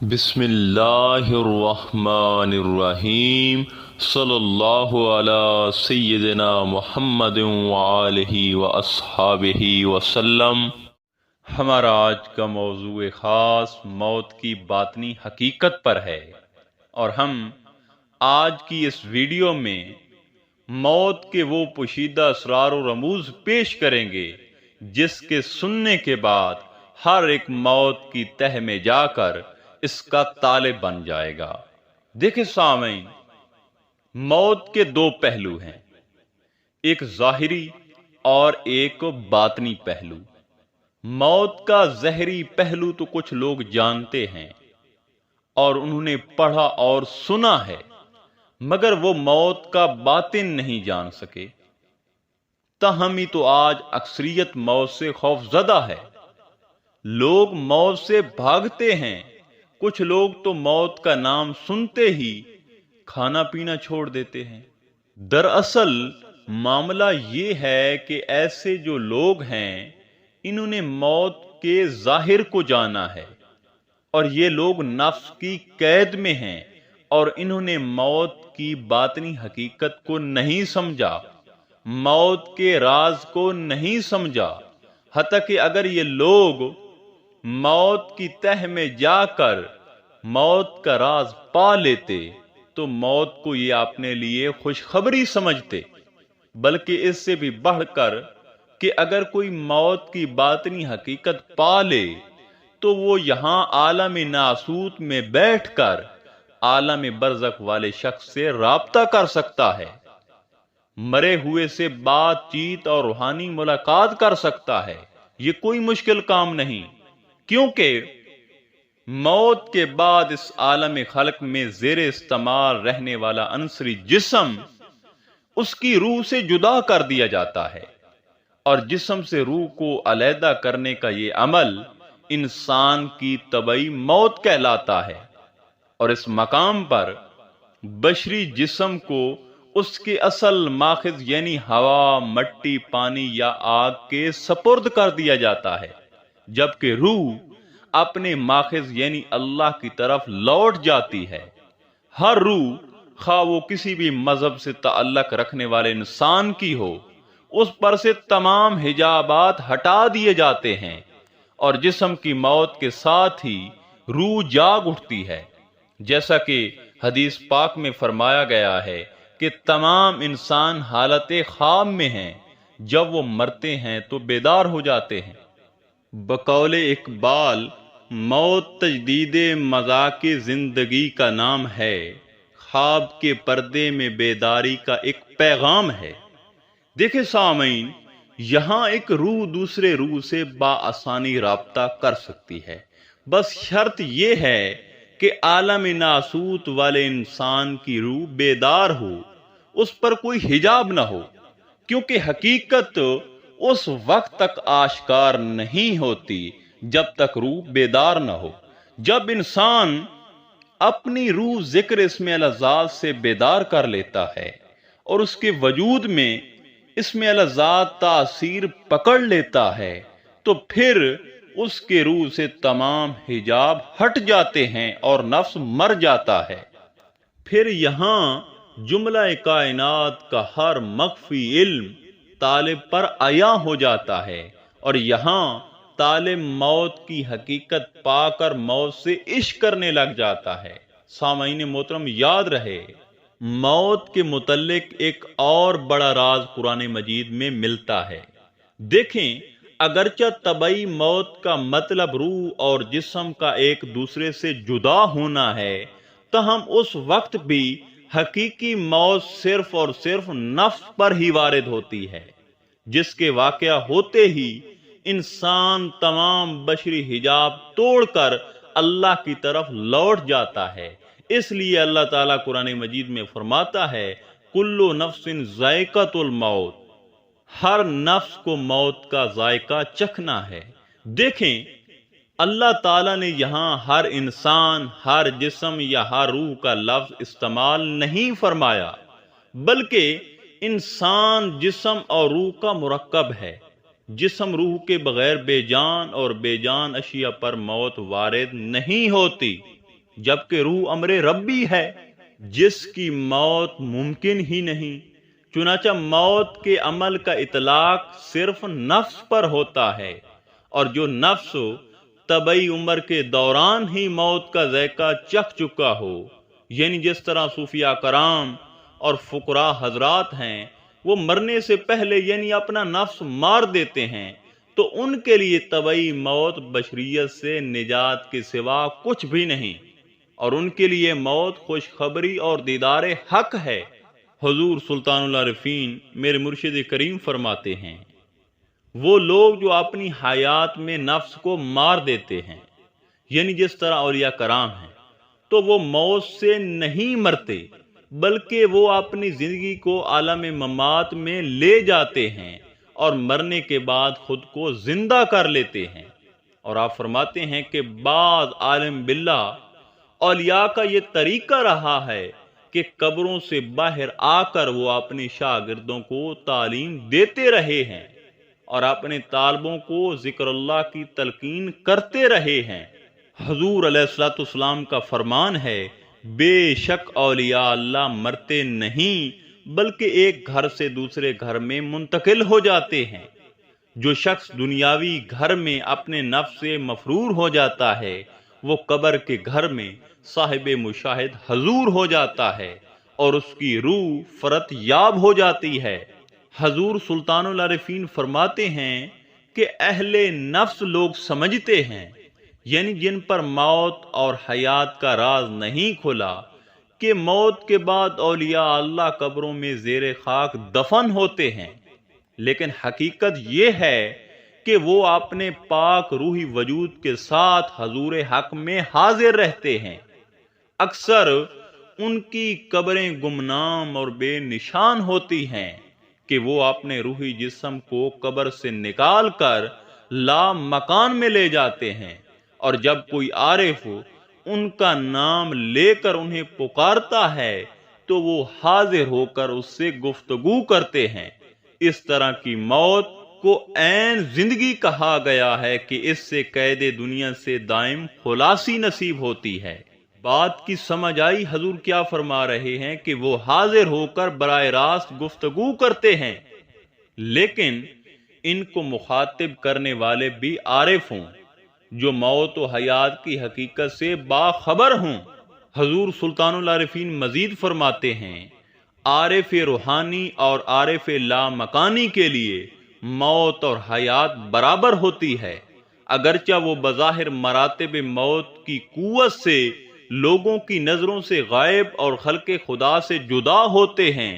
بسم اللہ الرحمن الرحیم صلی اللہ علی سیدنا محمد وآلہ واصحابہ وسلم۔ ہمارا آج کا موضوع خاص موت کی باطنی حقیقت پر ہے، اور ہم آج کی اس ویڈیو میں موت کے وہ پوشیدہ اسرار و رموز پیش کریں گے جس کے سننے کے بعد ہر ایک موت کی تہ میں جا کر اس کا طالب بن جائے گا۔ دیکھیں سامعین، موت کے دو پہلو ہیں، ایک ظاہری اور ایک باطنی پہلو۔ موت کا ظاہری پہلو تو کچھ لوگ جانتے ہیں اور انہوں نے پڑھا اور سنا ہے، مگر وہ موت کا باطن نہیں جان سکے۔ تاہم ہی تو آج اکثریت موت سے خوف زدہ ہے، لوگ موت سے بھاگتے ہیں۔ کچھ لوگ تو موت کا نام سنتے ہی کھانا پینا چھوڑ دیتے ہیں۔ دراصل معاملہ یہ ہے کہ ایسے جو لوگ ہیں انہوں نے موت کے ظاہر کو جانا ہے، اور یہ لوگ نفس کی قید میں ہیں اور انہوں نے موت کی باطنی حقیقت کو نہیں سمجھا، موت کے راز کو نہیں سمجھا۔ حتیٰ کہ اگر یہ لوگ موت کی تہ میں جا کر موت کا راز پا لیتے تو موت کو یہ اپنے لیے خوشخبری سمجھتے، بلکہ اس سے بھی بڑھ کر کہ اگر کوئی موت کی باطنی حقیقت پا لے تو وہ یہاں عالم ناسوت میں بیٹھ کر عالم برزخ والے شخص سے رابطہ کر سکتا ہے، مرے ہوئے سے بات چیت اور روحانی ملاقات کر سکتا ہے۔ یہ کوئی مشکل کام نہیں، کیونکہ موت کے بعد اس عالم خلق میں زیر استعمال رہنے رہنے والا عنصری جسم اس کی روح سے جدا کر دیا جاتا ہے، اور جسم سے روح کو علیحدہ کرنے کا یہ عمل انسان کی طبعی موت کہلاتا ہے۔ اور اس مقام پر بشری جسم کو اس کے اصل ماخذ یعنی ہوا، مٹی، پانی یا آگ کے سپرد کر دیا جاتا ہے، جبکہ روح اپنے ماخذ یعنی اللہ کی طرف لوٹ جاتی ہے۔ ہر روح، خواہ وہ کسی بھی مذہب سے تعلق رکھنے والے انسان کی ہو، اس پر سے تمام حجابات ہٹا دیے جاتے ہیں، اور جسم کی موت کے ساتھ ہی روح جاگ اٹھتی ہے، جیسا کہ حدیث پاک میں فرمایا گیا ہے کہ تمام انسان حالت خواب میں ہیں، جب وہ مرتے ہیں تو بیدار ہو جاتے ہیں۔ بقول اقبال، موت تجدید مذاق زندگی کا نام ہے، خواب کے پردے میں بیداری کا ایک پیغام ہے۔ دیکھیں سامعین، یہاں ایک روح دوسرے روح سے بآسانی رابطہ کر سکتی ہے، بس شرط یہ ہے کہ عالم ناسوت والے انسان کی روح بیدار ہو، اس پر کوئی حجاب نہ ہو، کیونکہ حقیقت اس وقت تک آشکار نہیں ہوتی جب تک روح بیدار نہ ہو۔ جب انسان اپنی روح ذکر اسم الذات سے بیدار کر لیتا ہے اور اس کے وجود میں اسم الذات تاثیر پکڑ لیتا ہے تو پھر اس کے روح سے تمام حجاب ہٹ جاتے ہیں اور نفس مر جاتا ہے۔ پھر یہاں جملہ کائنات کا ہر مخفی علم طالب پر عیاں ہو جاتا ہے، اور یہاں طالب موت کی حقیقت پا کر موت سے عشق کرنے لگ جاتا ہے۔ سامعین محترم، یاد رہے، موت کے متعلق ایک اور بڑا راز قرآن مجید میں ملتا ہے۔ دیکھیں، اگرچہ طبعی موت کا مطلب روح اور جسم کا ایک دوسرے سے جدا ہونا ہے، تاہم اس وقت بھی حقیقی موت صرف اور صرف نفس پر ہی وارد ہوتی ہے، جس کے واقعہ ہوتے ہی انسان تمام بشری حجاب توڑ کر اللہ کی طرف لوٹ جاتا ہے۔ اس لیے اللہ تعالیٰ قرآن مجید میں فرماتا ہے، کلو نفس ذائقۃ الموت، ہر نفس کو موت کا ذائقہ چکھنا ہے۔ دیکھیں، اللہ تعالیٰ نے یہاں ہر انسان، ہر جسم یا ہر روح کا لفظ استعمال نہیں فرمایا، بلکہ انسان جسم اور روح کا مرکب ہے۔ جسم روح کے بغیر بے جان اور بے جان اشیاء پر موت وارد نہیں ہوتی۔ جبکہ روح امر ربی ہے جس کی موت ممکن ہی نہیں۔ چنانچہ موت کے عمل کا اطلاق صرف نفس پر ہوتا ہے، اور جو نفس طبعی عمر کے دوران ہی موت کا ذائقہ چکھ چکا ہو، یعنی جس طرح صوفیاء کرام اور فقراء حضرات ہیں، وہ مرنے سے پہلے یعنی اپنا نفس مار دیتے ہیں، تو ان کے لیے طبعی موت بشریت سے نجات کے سوا کچھ بھی نہیں، اور ان کے لیے موت خوشخبری اور دیدار حق ہے۔ حضور سلطان العارفین میرے مرشد کریم فرماتے ہیں، وہ لوگ جو اپنی حیات میں نفس کو مار دیتے ہیں، یعنی جس طرح اولیاء کرام ہیں، تو وہ موت سے نہیں مرتے، بلکہ وہ اپنی زندگی کو عالم ممات میں لے جاتے ہیں اور مرنے کے بعد خود کو زندہ کر لیتے ہیں۔ اور آپ فرماتے ہیں کہ بعض عالم باللہ اولیاء کا یہ طریقہ رہا ہے کہ قبروں سے باہر آ کر وہ اپنے شاگردوں کو تعلیم دیتے رہے ہیں اور اپنے طالبوں کو ذکر اللہ کی تلقین کرتے رہے ہیں۔ حضور علیہ الصلوۃ والسلام کا فرمان ہے، بے شک اولیاء اللہ مرتے نہیں بلکہ ایک گھر سے دوسرے گھر میں منتقل ہو جاتے ہیں۔ جو شخص دنیاوی گھر میں اپنے نفس سے مفرور ہو جاتا ہے، وہ قبر کے گھر میں صاحب مشاہد حضور ہو جاتا ہے اور اس کی روح فرت یاب ہو جاتی ہے۔ حضور سلطان العارفین فرماتے ہیں کہ اہل نفس لوگ سمجھتے ہیں، یعنی جن پر موت اور حیات کا راز نہیں کھلا، کہ موت کے بعد اولیاء اللہ قبروں میں زیر خاک دفن ہوتے ہیں، لیکن حقیقت یہ ہے کہ وہ اپنے پاک روحی وجود کے ساتھ حضور حق میں حاضر رہتے ہیں۔ اکثر ان کی قبریں گمنام اور بے نشان ہوتی ہیں کہ وہ اپنے روحی جسم کو قبر سے نکال کر لا مکان میں لے جاتے ہیں، اور جب کوئی عارف ان کا نام لے کر انہیں پکارتا ہے تو وہ حاضر ہو کر اس سے گفتگو کرتے ہیں۔ اس طرح کی موت کو عین زندگی کہا گیا ہے کہ اس سے قید دنیا سے دائم خلاصی نصیب ہوتی ہے۔ بات کی سمجھ آئی حضور کیا فرما رہے ہیں کہ وہ حاضر ہو کر براہ راست گفتگو کرتے ہیں، لیکن ان کو مخاطب کرنے والے بھی عارف ہوں جو موت و حیات کی حقیقت سے باخبر ہوں۔ حضور سلطان العارفین مزید فرماتے ہیں، عارف روحانی اور عارف لامکانی کے لیے موت اور حیات برابر ہوتی ہے، اگرچہ وہ بظاہر مراتب موت کی قوت سے لوگوں کی نظروں سے غائب اور خلق خدا سے جدا ہوتے ہیں،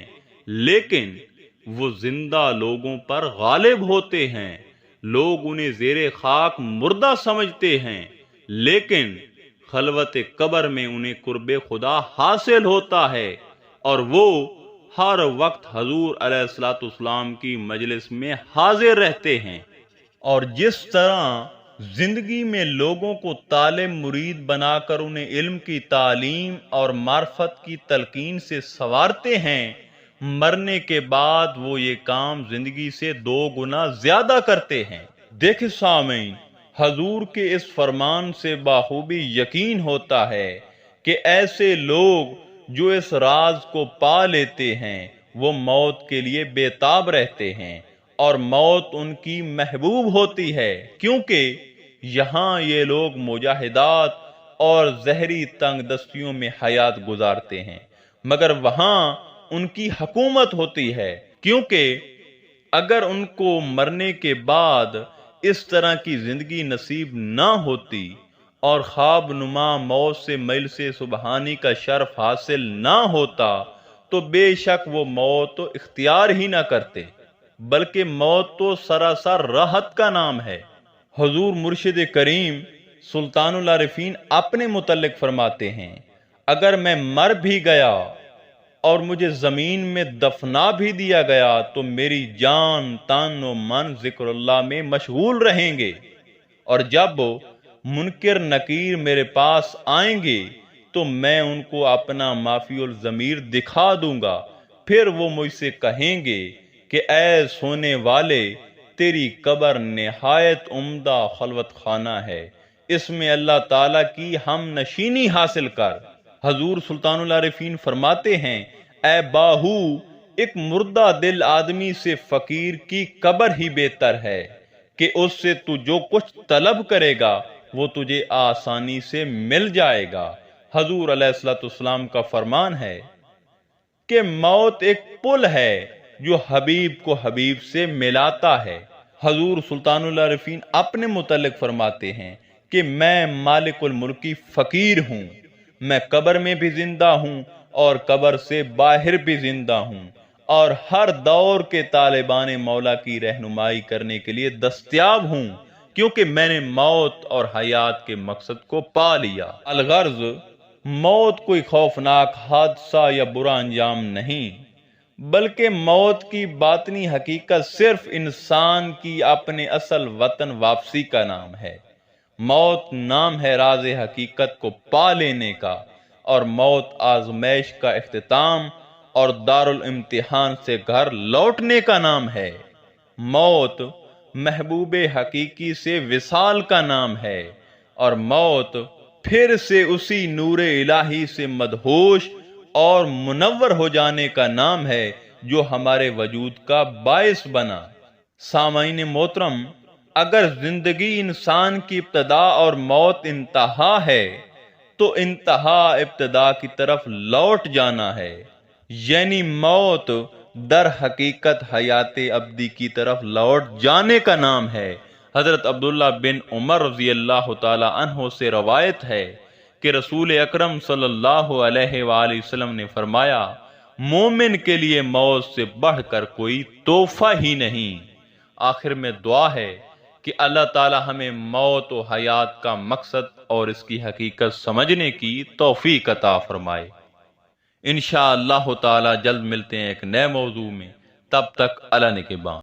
لیکن وہ زندہ لوگوں پر غالب ہوتے ہیں۔ لوگ انہیں زیر خاک مردہ سمجھتے ہیں، لیکن خلوت قبر میں انہیں قرب خدا حاصل ہوتا ہے، اور وہ ہر وقت حضور علیہ الصلوۃ والسلام کی مجلس میں حاضر رہتے ہیں۔ اور جس طرح زندگی میں لوگوں کو طالب مرید بنا کر انہیں علم کی تعلیم اور معرفت کی تلقین سے سنوارتے ہیں، مرنے کے بعد وہ یہ کام زندگی سے 2 گنا زیادہ کرتے ہیں۔ دیکھیں سامعین، حضور کے اس فرمان سے بخوبی یقین ہوتا ہے کہ ایسے لوگ جو اس راز کو پا لیتے ہیں وہ موت کے لیے بے تاب رہتے ہیں، اور موت ان کی محبوب ہوتی ہے، کیونکہ یہاں یہ لوگ مجاہدات اور زہری تنگ دستیوں میں حیات گزارتے ہیں، مگر وہاں ان کی حکومت ہوتی ہے، کیونکہ اگر ان کو مرنے کے بعد اس طرح کی زندگی نصیب نہ ہوتی اور خواب نما موت سے مجلس سبحانی کا شرف حاصل نہ ہوتا تو بے شک وہ موت تو اختیار ہی نہ کرتے، بلکہ موت تو سراسر راحت کا نام ہے۔ حضور مرشد کریم سلطان العارفین اپنے متعلق فرماتے ہیں، اگر میں مر بھی گیا اور مجھے زمین میں دفنا بھی دیا گیا تو میری جان تن و من ذکر اللہ میں مشغول رہیں گے، اور جب منکر نکیر میرے پاس آئیں گے تو میں ان کو اپنا مافی الضمیر دکھا دوں گا، پھر وہ مجھ سے کہیں گے کہ اے سونے والے، تیری قبر نہایت عمدہ خلوت خانہ ہے، اس میں اللہ تعالیٰ کی ہم نشینی حاصل کر۔ حضور سلطان العارفین فرماتے ہیں، اے باہو، ایک مردہ دل آدمی سے فقیر کی قبر ہی بہتر ہے کہ اس سے تو جو کچھ طلب کرے گا وہ تجھے آسانی سے مل جائے گا۔ حضور علیہ الصلوۃ والسلام کا فرمان ہے کہ موت ایک پل ہے جو حبیب کو حبیب سے ملاتا ہے۔ حضور سلطان العارفین اپنے متعلق فرماتے ہیں کہ میں مالک الملک کی فقیر ہوں، میں قبر میں بھی زندہ ہوں اور قبر سے باہر بھی زندہ ہوں، اور ہر دور کے طالبان مولا کی رہنمائی کرنے کے لیے دستیاب ہوں، کیونکہ میں نے موت اور حیات کے مقصد کو پا لیا۔ الغرض، موت کوئی خوفناک حادثہ یا برا انجام نہیں، بلکہ موت کی باطنی حقیقت صرف انسان کی اپنے اصل وطن واپسی کا نام ہے۔ موت نام ہے راز حقیقت کو پا لینے کا، اور موت آزمائش کا اختتام اور دارالامتحان سے گھر لوٹنے کا نام ہے۔ موت محبوب حقیقی سے وصال کا نام ہے، اور موت پھر سے اسی نور الہی سے مدہوش اور منور ہو جانے کا نام ہے جو ہمارے وجود کا باعث بنا۔ سامعین محترم، اگر زندگی انسان کی ابتدا اور موت انتہا ہے تو انتہا ابتدا کی طرف لوٹ جانا ہے، یعنی موت در حقیقت حیات ابدی کی طرف لوٹ جانے کا نام ہے۔ حضرت عبداللہ بن عمر رضی اللہ تعالی عنہ سے روایت ہے کہ رسول اکرم صلی اللہ علیہ وآلہ وسلم نے فرمایا، مومن کے لیے موت سے بڑھ کر کوئی تحفہ ہی نہیں۔ آخر میں دعا ہے کہ اللہ تعالی ہمیں موت و حیات کا مقصد اور اس کی حقیقت سمجھنے کی توفیق عطا فرمائے۔ انشاءاللہ تعالی جلد ملتے ہیں ایک نئے موضوع میں، تب تک اللہ نگہبان۔